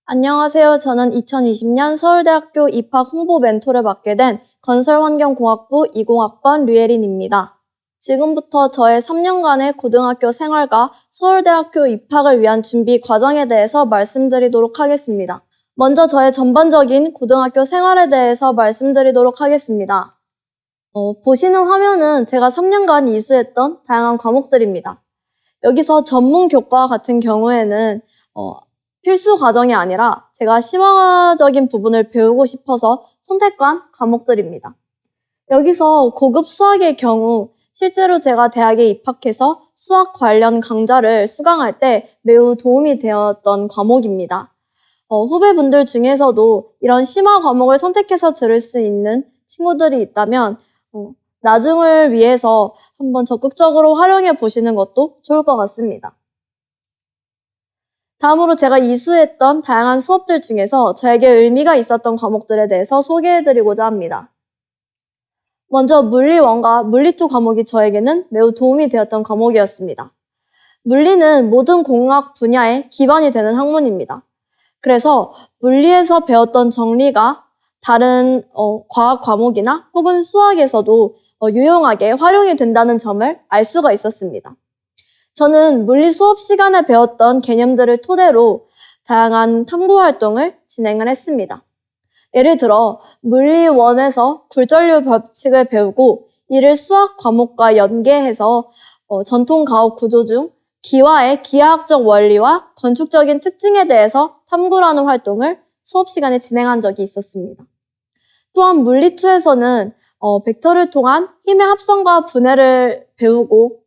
안녕하세요. 저는 2020년 서울대학교 입학 홍보 멘토를 맡게 된 건설환경공학부 20학번 류예린입니다. 지금부터 저의 3년간의 고등학교 생활과 서울대학교 입학을 위한 준비 과정에 대해서 말씀드리도록 하겠습니다. 먼저 저의 전반적인 고등학교 생활에 대해서 말씀드리도록 하겠습니다. 보시는 화면은 제가 3년간 이수했던 다양한 과목들입니다. 여기서 전문 교과 같은 경우에는 필수 과정이 아니라 제가 심화적인 부분을 배우고 싶어서 선택한 과목들입니다. 여기서 고급 수학의 경우 실제로 제가 대학에 입학해서 수학 관련 강좌를 수강할 때 매우 도움이 되었던 과목입니다. 후배분들 중에서도 이런 심화 과목을 선택해서 들을 수 있는 친구들이 있다면 나중을 위해서 한번 적극적으로 활용해 보시는 것도 좋을 것 같습니다. 다음으로 제가 이수했던 다양한 수업들 중에서 저에게 의미가 있었던 과목들에 대해서 소개해드리고자 합니다. 먼저 물리 1과 물리 2 과목이 저에게는 매우 도움이 되었던 과목이었습니다. 물리는 모든 공학 분야의 기반이 되는 학문입니다. 그래서 물리에서 배웠던 정리가 다른 과학 과목이나 혹은 수학에서도 유용하게 활용이 된다는 점을 알 수가 있었습니다. 저는 물리 수업 시간에 배웠던 개념들을 토대로 다양한 탐구 활동을 진행을 했습니다. 예를 들어 물리 1에서 굴전류 법칙을 배우고 이를 수학 과목과 연계해서 전통 가옥 구조 중 기와의 기하학적 원리와 건축적인 특징에 대해서 탐구하는 활동을 수업 시간에 진행한 적이 있었습니다. 또한 물리 2에서는 벡터를 통한 힘의 합성과 분해를 배우고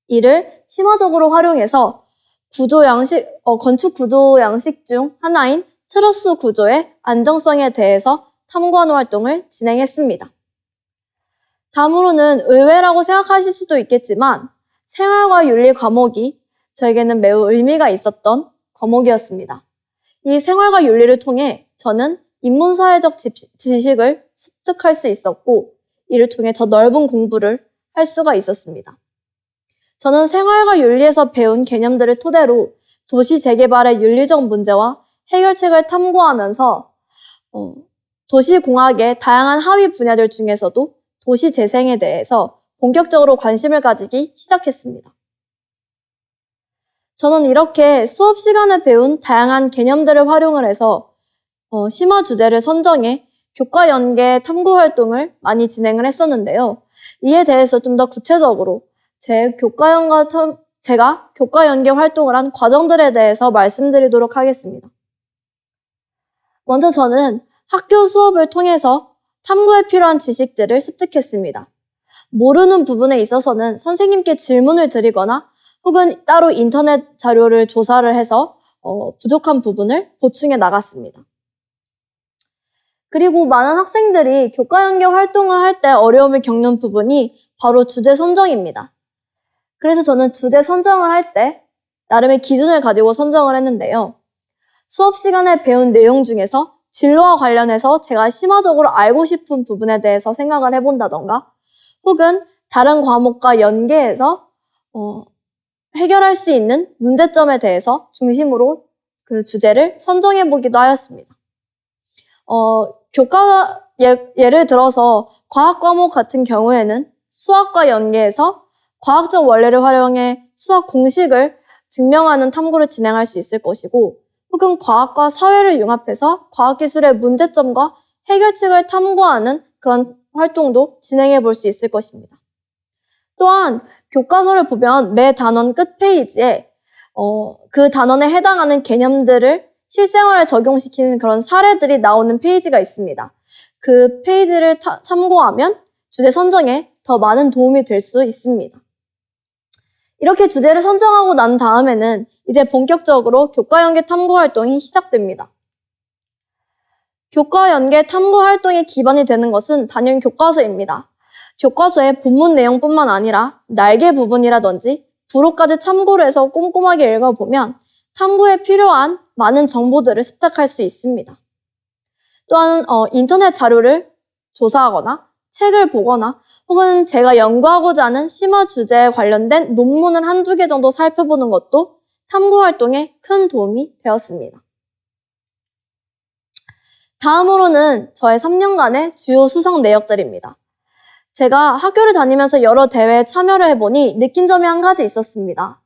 이를 심화적으로 활용해서 건축 구조 양식 중 하나인 트러스 구조의 안정성에 대해서 탐구하는 활동을 진행했습니다. 다음으로는 의외라고 생각하실 수도 있겠지만 생활과 윤리 과목이 저에게는 매우 의미가 있었던 과목이었습니다. 이 생활과 윤리를 통해 저는 인문사회적 지식을 습득할 수 있었고 이를 통해 더 넓은 공부를 할 수가 있었습니다. 저는 생활과 윤리에서 배운 개념들을 토대로 도시 재개발의 윤리적 문제와 해결책을 탐구하면서 도시공학의 다양한 하위 분야들 중에서도 도시 재생에 대해서 본격적으로 관심을 가지기 시작했습니다. 저는 이렇게 수업 시간에 배운 다양한 개념들을 활용을 해서 심화 주제를 선정해 교과 연계 탐구 활동을 많이 진행을 했었는데요. 이에 대해서 좀 더 구체적으로 제가 교과 연계 활동을 한 과정들에 대해서 말씀드리도록 하겠습니다. 먼저 저는 학교 수업을 통해서 탐구에 필요한 지식들을 습득했습니다. 모르는 부분에 있어서는 선생님께 질문을 드리거나 혹은 따로 인터넷 자료를 조사를 해서 부족한 부분을 보충해 나갔습니다. 그리고 많은 학생들이 교과 연계 활동을 할 때 어려움을 겪는 부분이 바로 주제 선정입니다. 그래서 저는 주제 선정을 할 때 나름의 기준을 가지고 선정을 했는데요. 수업 시간에 배운 내용 중에서 진로와 관련해서 제가 심화적으로 알고 싶은 부분에 대해서 생각을 해본다던가 혹은 다른 과목과 연계해서 해결할 수 있는 문제점에 대해서 중심으로 그 주제를 선정해보기도 하였습니다. 예를 들어서 과학 과목 같은 경우에는 수학과 연계해서 과학적 원리를 활용해 수학 공식을 증명하는 탐구를 진행할 수 있을 것이고 혹은 과학과 사회를 융합해서 과학기술의 문제점과 해결책을 탐구하는 그런 활동도 진행해 볼 수 있을 것입니다. 또한 교과서를 보면 매 단원 끝 페이지에 그 단원에 해당하는 개념들을 실생활에 적용시키는 그런 사례들이 나오는 페이지가 있습니다. 그 페이지를 참고하면 주제 선정에 더 많은 도움이 될 수 있습니다. 이렇게 주제를 선정하고 난 다음에는 이제 본격적으로 교과 연계 탐구 활동이 시작됩니다. 교과 연계 탐구 활동의 기반이 되는 것은 단연 교과서입니다. 교과서의 본문 내용뿐만 아니라 날개 부분이라든지 부록까지 참고를 해서 꼼꼼하게 읽어보면 탐구에 필요한 많은 정보들을 습득할 수 있습니다. 또한 인터넷 자료를 조사하거나 책을 보거나 혹은 제가 연구하고자 하는 심화 주제에 관련된 논문을 한두 개 정도 살펴보는 것도 탐구 활동에 큰 도움이 되었습니다. 다음으로는 저의 3년간의 주요 수상 내역들입니다. 제가 학교를 다니면서 여러 대회에 참여를 해보니 느낀 점이 한 가지 있었습니다.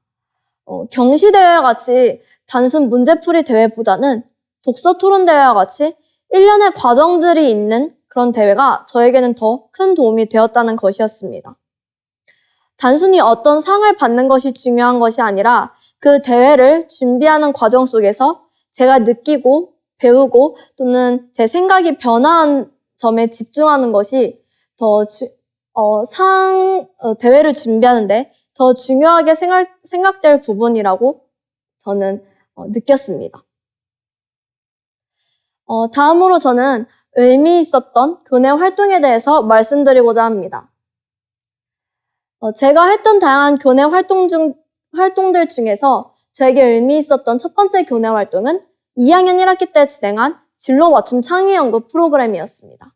경시대회와 같이 단순 문제풀이 대회보다는 독서 토론 대회와 같이 일련의 과정들이 있는 그런 대회가 저에게는 더 큰 도움이 되었다는 것이었습니다. 단순히 어떤 상을 받는 것이 중요한 것이 아니라 그 대회를 준비하는 과정 속에서 제가 느끼고 배우고 또는 제 생각이 변화한 점에 집중하는 것이 대회를 준비하는데 더 중요하게 생각될 부분이라고 저는 느꼈습니다. 다음으로 저는 의미 있었던 교내 활동에 대해서 말씀드리고자 합니다. 제가 했던 다양한 교내 활동들 중에서 저에게 의미 있었던 첫 번째 교내 활동은 2학년 1학기 때 진행한 진로 맞춤 창의 연구 프로그램이었습니다.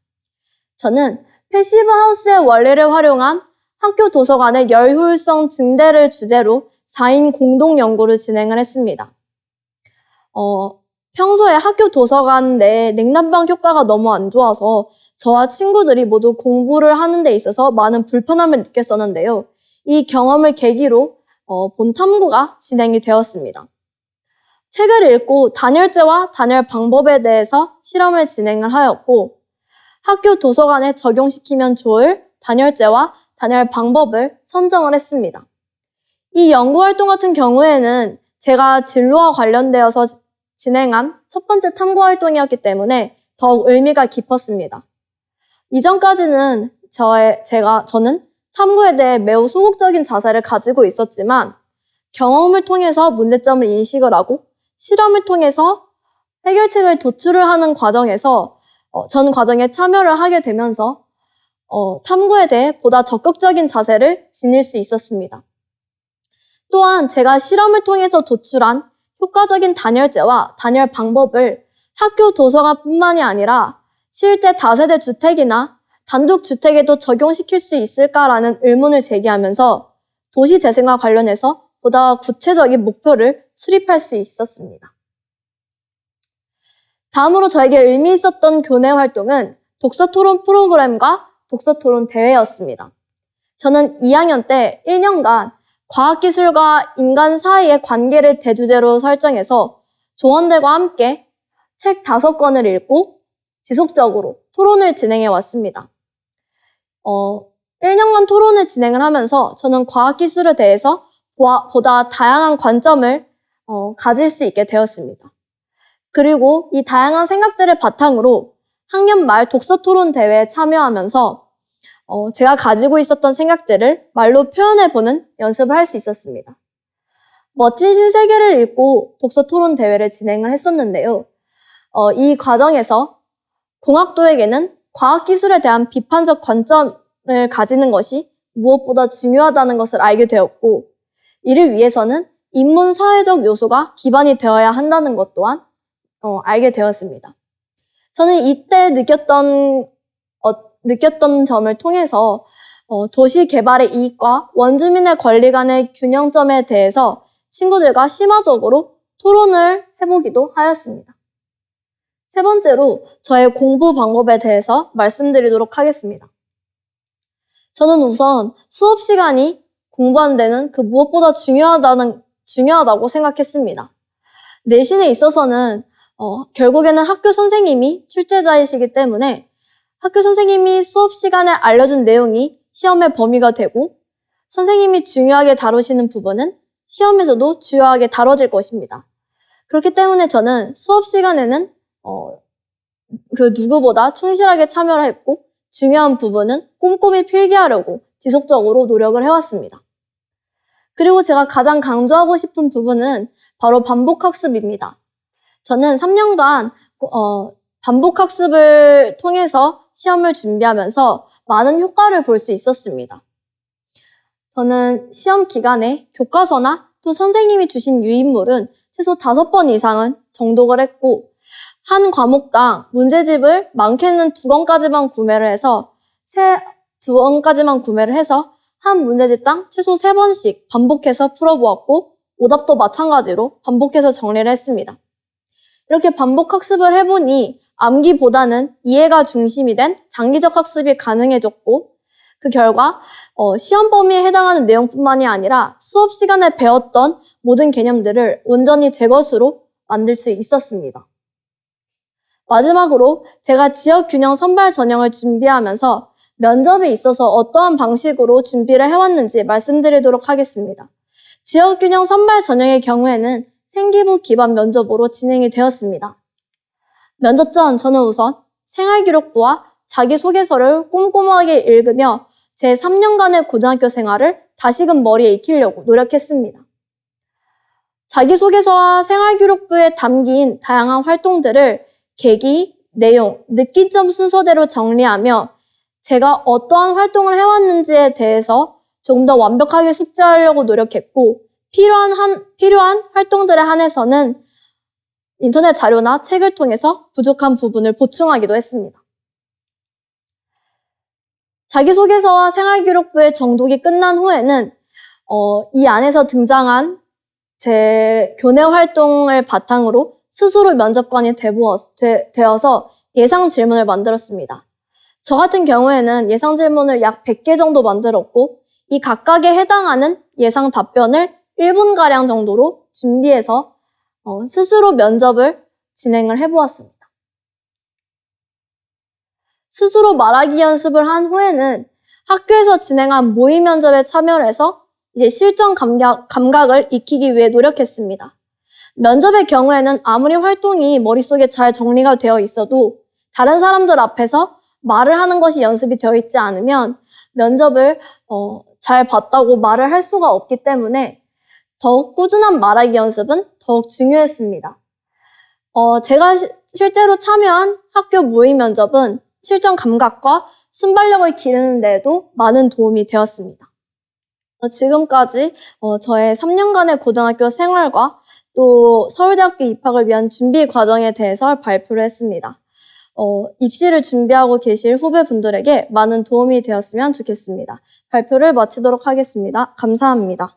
저는 패시브 하우스의 원리를 활용한 학교 도서관의 열 효율성 증대를 주제로 4인 공동 연구를 진행을 했습니다. 평소에 학교 도서관 내 냉난방 효과가 너무 안 좋아서 저와 친구들이 모두 공부를 하는 데 있어서 많은 불편함을 느꼈었는데요. 이 경험을 계기로 본 탐구가 진행이 되었습니다. 책을 읽고 단열재와 단열 방법에 대해서 실험을 진행을 하였고 학교 도서관에 적용시키면 좋을 단열재와 단열 방법을 선정을 했습니다. 이 연구활동 같은 경우에는 제가 진로와 관련되어서 진행한 첫 번째 탐구활동이었기 때문에 더욱 의미가 깊었습니다. 이전까지는 저는 탐구에 대해 매우 소극적인 자세를 가지고 있었지만 경험을 통해서 문제점을 인식을 하고 실험을 통해서 해결책을 도출을 하는 과정에서 전 과정에 참여를 하게 되면서 탐구에 대해 보다 적극적인 자세를 지닐 수 있었습니다. 또한 제가 실험을 통해서 도출한 효과적인 단열재와 단열 방법을 학교 도서관뿐만이 아니라 실제 다세대 주택이나 단독주택에도 적용시킬 수 있을까라는 의문을 제기하면서 도시재생과 관련해서 보다 구체적인 목표를 수립할 수 있었습니다. 다음으로 저에게 의미 있었던 교내 활동은 독서토론 프로그램과 독서토론 대회였습니다. 저는 2학년 때 1년간 과학기술과 인간 사이의 관계를 대주제로 설정해서 조원들과 함께 책 5권을 읽고 지속적으로 토론을 진행해 왔습니다. 1년간 토론을 진행을 하면서 저는 과학기술에 대해서 보다 다양한 관점을 가질 수 있게 되었습니다. 그리고 이 다양한 생각들을 바탕으로 학년 말 독서토론 대회에 참여하면서 제가 가지고 있었던 생각들을 말로 표현해보는 연습을 할 수 있었습니다. 멋진 신세계를 읽고 독서토론 대회를 진행을 했었는데요. 이 과정에서 공학도에게는 과학기술에 대한 비판적 관점을 가지는 것이 무엇보다 중요하다는 것을 알게 되었고 이를 위해서는 인문사회적 요소가 기반이 되어야 한다는 것 또한 알게 되었습니다. 저는 이때 느꼈던 점을 통해서 도시 개발의 이익과 원주민의 권리 간의 균형점에 대해서 친구들과 심화적으로 토론을 해보기도 하였습니다. 세 번째로 저의 공부 방법에 대해서 말씀드리도록 하겠습니다. 저는 우선 수업 시간이 공부하는 데는 그 무엇보다 중요하다고 생각했습니다. 내신에 있어서는 결국에는 학교 선생님이 출제자이시기 때문에 학교 선생님이 수업 시간에 알려준 내용이 시험의 범위가 되고 선생님이 중요하게 다루시는 부분은 시험에서도 중요하게 다뤄질 것입니다. 그렇기 때문에 저는 수업 시간에는 그 누구보다 충실하게 참여를 했고 중요한 부분은 꼼꼼히 필기하려고 지속적으로 노력을 해왔습니다. 그리고 제가 가장 강조하고 싶은 부분은 바로 반복학습입니다. 저는 3년간 반복학습을 통해서 시험을 준비하면서 많은 효과를 볼 수 있었습니다. 저는 시험 기간에 교과서나 또 선생님이 주신 유인물은 최소 5번 이상은 정독을 했고 한 과목당 문제집을 많게는 2권까지만 구매를 해서 한 문제집당 최소 3번씩 반복해서 풀어보았고 오답도 마찬가지로 반복해서 정리를 했습니다. 이렇게 반복학습을 해보니 암기보다는 이해가 중심이 된 장기적 학습이 가능해졌고 그 결과 시험 범위에 해당하는 내용뿐만이 아니라 수업 시간에 배웠던 모든 개념들을 온전히 제 것으로 만들 수 있었습니다. 마지막으로 제가 지역균형 선발 전형을 준비하면서 면접에 있어서 어떠한 방식으로 준비를 해왔는지 말씀드리도록 하겠습니다. 지역균형 선발 전형의 경우에는 생기부 기반 면접으로 진행이 되었습니다. 면접 전 저는 우선 생활기록부와 자기소개서를 꼼꼼하게 읽으며 제 3년간의 고등학교 생활을 다시금 머리에 익히려고 노력했습니다. 자기소개서와 생활기록부에 담긴 다양한 활동들을 계기, 내용, 느낀점 순서대로 정리하며 제가 어떠한 활동을 해왔는지에 대해서 조금 더 완벽하게 숙지하려고 노력했고 필요한 활동들에 한해서는 인터넷 자료나 책을 통해서 부족한 부분을 보충하기도 했습니다. 자기소개서와 생활기록부의 정독이 끝난 후에는 이 안에서 등장한 제 교내 활동을 바탕으로 스스로 면접관이 되어서 예상 질문을 만들었습니다. 저 같은 경우에는 예상 질문을 약 100개 정도 만들었고 이 각각에 해당하는 예상 답변을 1분가량 정도로 준비해서 스스로 면접을 진행을 해보았습니다. 스스로 말하기 연습을 한 후에는 학교에서 진행한 모의 면접에 참여를 해서 이제 실전 감각을 익히기 위해 노력했습니다. 면접의 경우에는 아무리 활동이 머릿속에 잘 정리가 되어 있어도 다른 사람들 앞에서 말을 하는 것이 연습이 되어 있지 않으면 면접을 잘 봤다고 말을 할 수가 없기 때문에 더욱 꾸준한 말하기 연습은 더욱 중요했습니다. 제가 실제로 참여한 학교 모의 면접은 실전 감각과 순발력을 기르는 데에도 많은 도움이 되었습니다. 지금까지 저의 3년간의 고등학교 생활과 또 서울대학교 입학을 위한 준비 과정에 대해서 발표를 했습니다. 입시를 준비하고 계실 후배분들에게 많은 도움이 되었으면 좋겠습니다. 발표를 마치도록 하겠습니다. 감사합니다.